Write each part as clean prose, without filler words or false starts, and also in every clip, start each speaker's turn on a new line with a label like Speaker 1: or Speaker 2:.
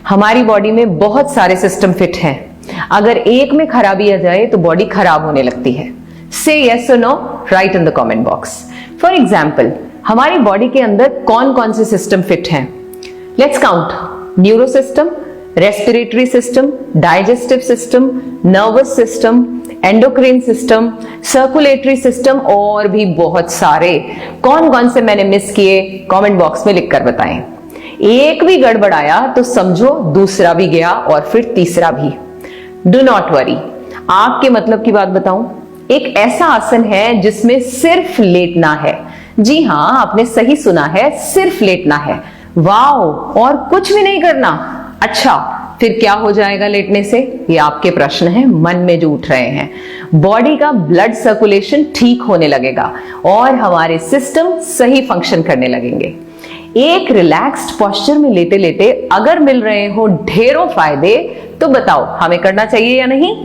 Speaker 1: हमारी बॉडी में बहुत सारे सिस्टम फिट हैं। अगर एक में खराबी आ जाए तो बॉडी खराब होने लगती है। से यस और no, write in the comment box. For example, हमारी बॉडी के अंदर कौन कौन से सिस्टम फिट हैं? Let's count. Neuro system, respiratory system, digestive system, nervous system, endocrine system, circulatory system और भी बहुत सारे। कौन कौन से मैंने मिस किए, कमेंट बॉक्स में लिखकर बताएं। एक भी गड़बड़ाया तो समझो दूसरा भी गया और फिर तीसरा भी। Do not worry. आपके मतलब की बात बताऊं, एक ऐसा आसन है जिसमें सिर्फ लेटना है। जी हां, आपने सही सुना है, सिर्फ लेटना है। वाओ, और कुछ भी नहीं करना? अच्छा, फिर क्या हो जाएगा लेटने से? ये आपके प्रश्न हैं मन में जो उठ रहे हैं। बॉडी का ब्लड सर्कुलेशन ठीक होने लगेगा और हमारे सिस्टम सही फंक्शन करने लगेंगे। एक रिलैक्स्ड पोस्चर में लेटे लेटे अगर मिल रहे हो ढेरों फायदे, तो बताओ हमें करना चाहिए या नहीं?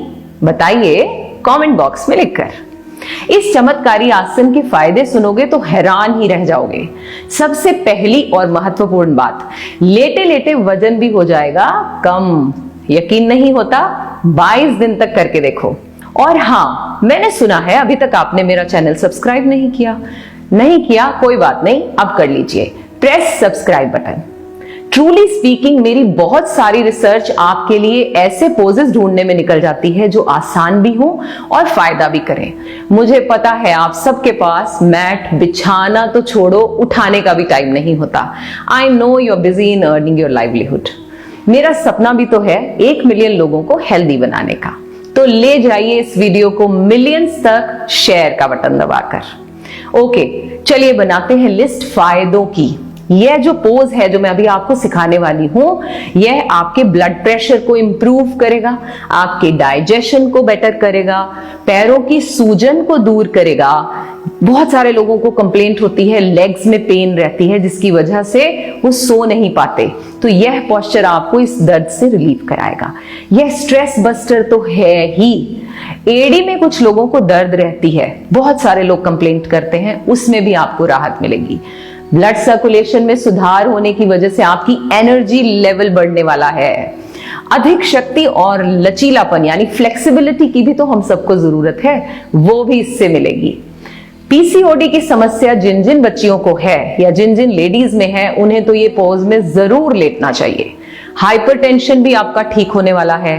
Speaker 1: बताइए कमेंट बॉक्स में लिखकर। इस चमत्कारी आसन के फायदे सुनोगे तो हैरान ही रह जाओगे। सबसे पहली और महत्वपूर्ण बात, लेटे लेटे वजन भी हो जाएगा कम। यकीन नहीं होता? 22 दिन तक करके देखो। और हाँ, मैंने सुना है अभी तक आपने मेरा चैनल सब्सक्राइब नहीं किया, कोई बात नहीं, अब कर लीजिए। Press subscribe button. Truly speaking, मेरी बहुत सारी रिसर्च आपके लिए ऐसे पोजेस ढूंढने में निकल जाती है जो आसान भी हो और फायदा भी करें। मुझे पता है आप सबके पास मैट बिछाना तो छोड़ो, उठाने का भी टाइम नहीं होता। I know you are busy in earning your livelihood. मेरा सपना भी तो है 1 मिलियन लोगों को हेल्दी बनाने का। तो ले जाइए इस वीडियो को मिलियंस तक शेयर का बटन दबाकर। ओके, चलिए बनाते हैं लिस्ट फायदों की। यह जो पोज है जो मैं अभी आपको सिखाने वाली हूं, यह आपके ब्लड प्रेशर को इंप्रूव करेगा, आपके डाइजेशन को बेटर करेगा, पैरों की सूजन को दूर करेगा। बहुत सारे लोगों को कंप्लेंट होती है, लेग्स में पेन रहती है जिसकी वजह से वो सो नहीं पाते। तो यह पोस्चर आपको इस दर्द से रिलीफ कराएगा। यह स्ट्रेस बस्टर तो है ही। एड़ी में कुछ लोगों को दर्द रहती है, बहुत सारे लोग कंप्लेंट करते हैं, उसमें भी आपको राहत मिलेगी। ब्लड सर्कुलेशन में सुधार होने की वजह से आपकी एनर्जी लेवल बढ़ने वाला है। अधिक शक्ति और लचीलापन यानी फ्लेक्सिबिलिटी की भी तो हम सबको जरूरत है, वो भी इससे मिलेगी। पीसीओडी की समस्या जिन जिन बच्चियों को है या जिन जिन लेडीज में है, उन्हें तो ये पोज में जरूर लेटना चाहिए। हाइपरटेंशन भी आपका ठीक होने वाला है।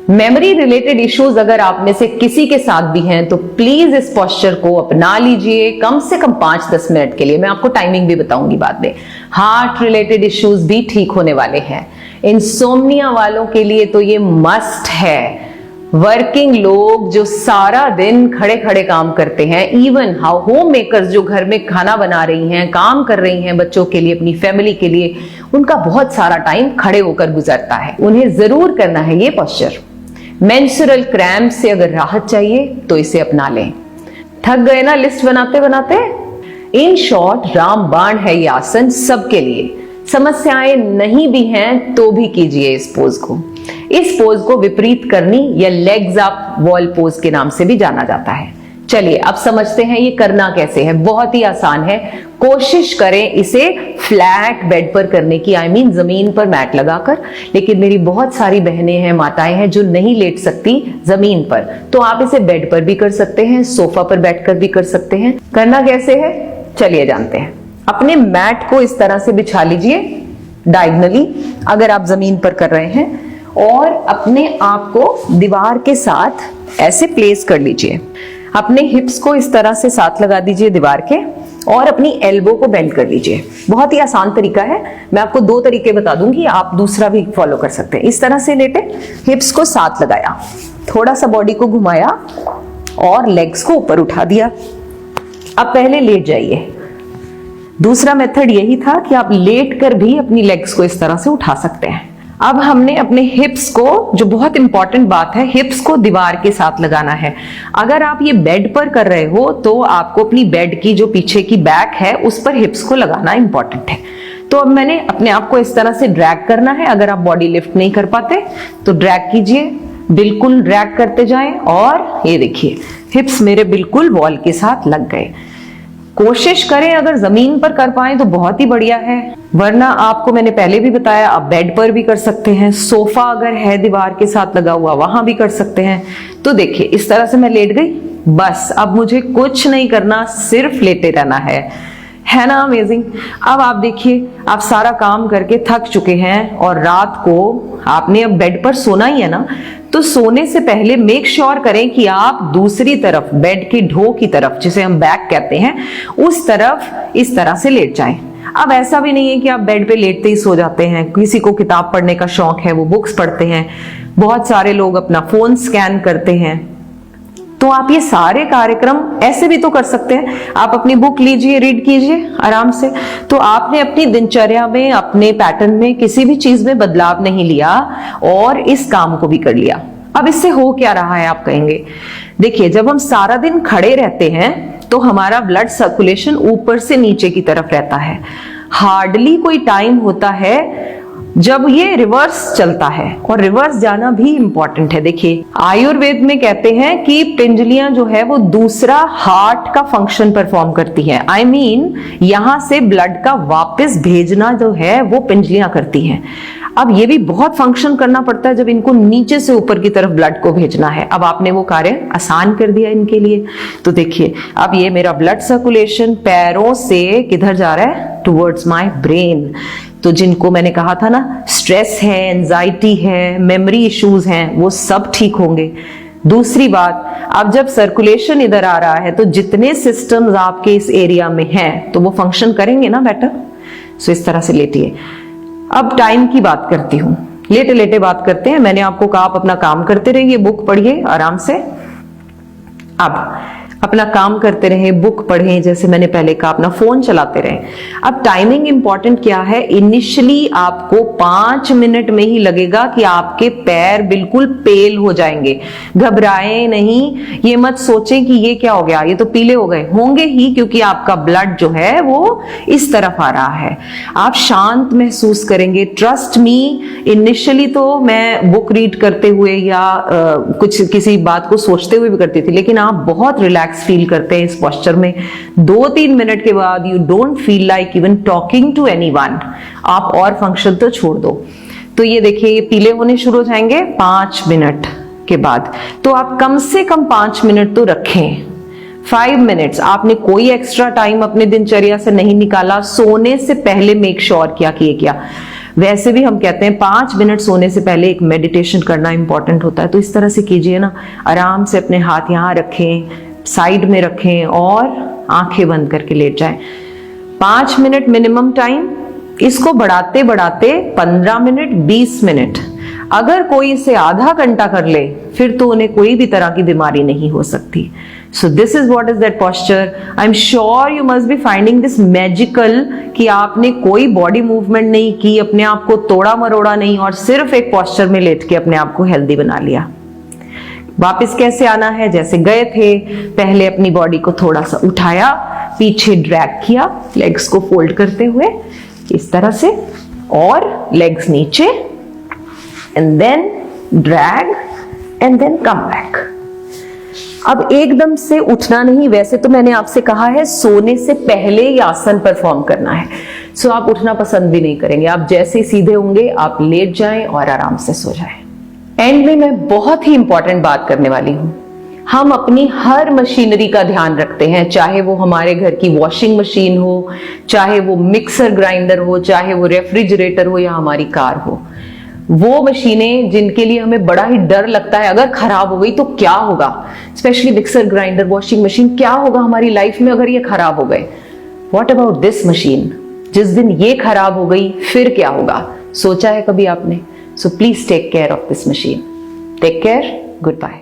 Speaker 1: मेमोरी रिलेटेड इश्यूज अगर आप में से किसी के साथ भी हैं तो प्लीज इस पोस्चर को अपना लीजिए कम से कम 5-10 मिनट के लिए। मैं आपको टाइमिंग भी बताऊंगी बाद में। हार्ट रिलेटेड इश्यूज भी ठीक होने वाले हैं। इंसोम्निया वालों के लिए तो ये मस्ट है। वर्किंग लोग जो सारा दिन खड़े खड़े काम करते हैं, इवन होम मेकर्स जो घर में खाना बना रही हैं, काम कर रही हैं बच्चों के लिए, अपनी फैमिली के लिए, उनका बहुत सारा टाइम खड़े होकर गुजरता है। उन्हें जरूर करना है ये पोस्चर। मेंस्ट्रुअल क्रैम्प से अगर राहत चाहिए तो इसे अपना लें। थक गए ना लिस्ट बनाते बनाते? इन शॉर्ट, रामबाण है ये आसन सबके लिए। समस्याएं नहीं भी हैं तो भी कीजिए इस पोज को। इस पोज को विपरीत करनी या लेग्स अप वॉल पोज के नाम से भी जाना जाता है। चलिए अब समझते हैं ये करना कैसे है। बहुत ही आसान है। कोशिश करें इसे फ्लैट बेड पर करने की, आई मीन जमीन पर मैट लगाकर। लेकिन मेरी बहुत सारी बहनें हैं, माताएं हैं जो नहीं लेट सकती जमीन पर, तो आप इसे बेड पर भी कर सकते हैं, सोफा पर बैठकर भी कर सकते हैं। करना कैसे है चलिए जानते हैं। अपने मैट को इस तरह से बिछा लीजिए डायगनली अगर आप जमीन पर कर रहे हैं, और अपने आप को दीवार के साथ ऐसे प्लेस कर लीजिए। अपने हिप्स को इस तरह से साथ लगा दीजिए दीवार के, और अपनी एल्बो को बेंड कर लीजिए। बहुत ही आसान तरीका है। मैं आपको 2 तरीके बता दूंगी, आप दूसरा भी फॉलो कर सकते हैं। इस तरह से लेटे, हिप्स को साथ लगाया, थोड़ा सा बॉडी को घुमाया और लेग्स को ऊपर उठा दिया। अब पहले लेट जाइए। दूसरा मेथड यही था कि आप लेट कर भी अपनी लेग्स को इस तरह से उठा सकते हैं। अब हमने अपने हिप्स को, जो बहुत इंपॉर्टेंट बात है, हिप्स को दीवार के साथ लगाना है। अगर आप ये बेड पर कर रहे हो तो आपको अपनी बेड की जो पीछे की बैक है उस पर हिप्स को लगाना इंपॉर्टेंट है। तो अब मैंने अपने आप को इस तरह से ड्रैग करना है। अगर आप बॉडी लिफ्ट नहीं कर पाते तो ड्रैग कीजिए, बिल्कुल ड्रैग करते जाएं, और ये देखिए हिप्स मेरे बिल्कुल वॉल के साथ लग गए। कोशिश करें, अगर जमीन पर कर पाए तो बहुत ही बढ़िया है, वरना आपको मैंने पहले भी बताया आप बेड पर भी कर सकते हैं, सोफा अगर है दीवार के साथ लगा हुआ वहां भी कर सकते हैं। तो देखिए इस तरह से मैं लेट गई, बस अब मुझे कुछ नहीं करना, सिर्फ लेटे रहना है ना अमेजिंग। अब आप देखिए आप सारा काम करके थक चुके हैं और रात को आपने अब बेड पर सोना ही है ना, तो सोने से पहले मेक श्योर करें कि आप दूसरी तरफ बेड के ढो की तरफ, जिसे हम बैक कहते हैं, उस तरफ इस तरह से लेट जाएं। अब ऐसा भी नहीं है कि आप बेड पे लेटते ही सो जाते हैं, किसी को किताब पढ़ने का शौक है वो बुक्स पढ़ते हैं, बहुत सारे लोग अपना फोन स्कैन करते हैं, तो आप ये सारे कार्यक्रम ऐसे भी तो कर सकते हैं। आप अपनी बुक लीजिए, रीड कीजिए आराम से। तो आपने अपनी दिनचर्या में, अपने पैटर्न में किसी भी चीज में बदलाव नहीं लिया और इस काम को भी कर लिया। अब इससे हो क्या रहा है आप कहेंगे, देखिए जब हम सारा दिन खड़े रहते हैं तो हमारा ब्लड सर्कुलेशन ऊपर से नीचे की तरफ रहता है। हार्डली कोई टाइम होता है जब ये रिवर्स चलता है, और रिवर्स जाना भी इंपॉर्टेंट है। देखिए आयुर्वेद में कहते हैं कि पिंजलियां जो है वो दूसरा हार्ट का फंक्शन परफॉर्म करती है। आई मीन यहां से ब्लड का वापस भेजना जो है वो पिंजलियां करती हैं। अब ये भी बहुत फंक्शन करना पड़ता है जब इनको नीचे से ऊपर की तरफ ब्लड को भेजना है। अब आपने वो कार्य आसान कर दिया इनके लिए। तो देखिए अब ये मेरा ब्लड सर्कुलेशन पैरों से किधर जा रहा है, टुवर्ड्स माय ब्रेन। तो जिनको मैंने कहा था ना स्ट्रेस है, एंजाइटी है, मेमोरी इश्यूज हैं, वो सब ठीक होंगे। दूसरी बात, अब जब सर्कुलेशन इधर आ रहा है तो जितने सिस्टम्स आपके इस एरिया में हैं तो वो फंक्शन करेंगे ना बेटर। सो इस तरह से लेटिए। अब टाइम की बात करती हूँ, लेटे लेटे बात करते हैं। मैंने आपको कहा आप अपना काम करते रहिए, बुक पढ़िए आराम से। अब अपना काम करते रहे, बुक पढ़ें, जैसे मैंने पहले कहा अपना फोन चलाते रहें। अब टाइमिंग इंपॉर्टेंट क्या है, इनिशियली आपको 5 मिनट में ही लगेगा कि आपके पैर बिल्कुल पेल हो जाएंगे। घबराएं नहीं, ये मत सोचें कि ये क्या हो गया, ये तो पीले हो गए, होंगे ही क्योंकि आपका ब्लड जो है वो इस तरफ आ रहा है। आप शांत महसूस करेंगे, ट्रस्ट मी। इनिशियली तो मैं बुक रीड करते हुए या कुछ किसी बात को सोचते हुए भी करती थी, लेकिन आप बहुत रिलैक्स फील करते हैं इस पोस्चर में। 2-3 मिनट के बाद you don't feel like even talking to anyone. आप और फंक्शन तो छोड़ दो। तो ये देखिए ये पीले होने शुरू हो जाएंगे 5 मिनट के बाद। तो आप कम से कम 5 मिनट तो रखें। 5 मिनट्स आपने कोई एक्स्ट्रा टाइम अपने दिनचर्या से नहीं निकाला, सोने से पहले मेक श्योर किया कि ये किया। वैसे भी हम कहते हैं 5 मिनट सोने से पहले एक मेडिटेशन करना इंपॉर्टेंट होता है। तो इस तरह से कीजिए ना, आराम से अपने हाथ यहाँ रखें, साइड में रखें और आंखें बंद करके लेट जाएं। 5 मिनट मिनिमम टाइम, इसको बढ़ाते बढ़ाते 15 मिनट, 20 मिनट। अगर कोई इसे आधा घंटा कर ले फिर तो उन्हें कोई भी तरह की बीमारी नहीं हो सकती। So this is what is that posture. I am sure you must be finding this magical कि आपने कोई बॉडी मूवमेंट नहीं की, अपने आप को तोड़ा मरोड़ा नहीं, और सिर्फ एक पोस्चर में लेट के अपने आप को हेल्दी बना लिया। वापस कैसे आना है, जैसे गए थे, पहले अपनी बॉडी को थोड़ा सा उठाया, पीछे ड्रैग किया, लेग्स को फोल्ड करते हुए इस तरह से, और लेग्स नीचे, and then drag and then come back. अब एकदम से उठना नहीं, वैसे तो मैंने आपसे कहा है सोने से पहले ये आसन परफॉर्म करना है। सो आप उठना पसंद भी नहीं करेंगे, आप जैसे ही सीधे होंगे आप लेट जाएं और आराम से सो जाएं। एंड में मैं बहुत ही इंपॉर्टेंट बात करने वाली हूं। हम अपनी हर मशीनरी का ध्यान रखते हैं, चाहे वो हमारे घर की वॉशिंग मशीन हो, चाहे वो मिक्सर ग्राइंडर हो, चाहे वो रेफ्रिजरेटर हो या हमारी कार हो। वो मशीनें जिनके लिए हमें बड़ा ही डर लगता है, अगर खराब हो गई तो क्या होगा, specially mixer grinder, washing machine, क्या होगा हमारी लाइफ में अगर ये खराब हो गए। व्हाट अबाउट दिस मशीन, जिस दिन ये खराब हो गई फिर क्या होगा, सोचा है कभी आपने? So please take care of this machine. Take care, good bye.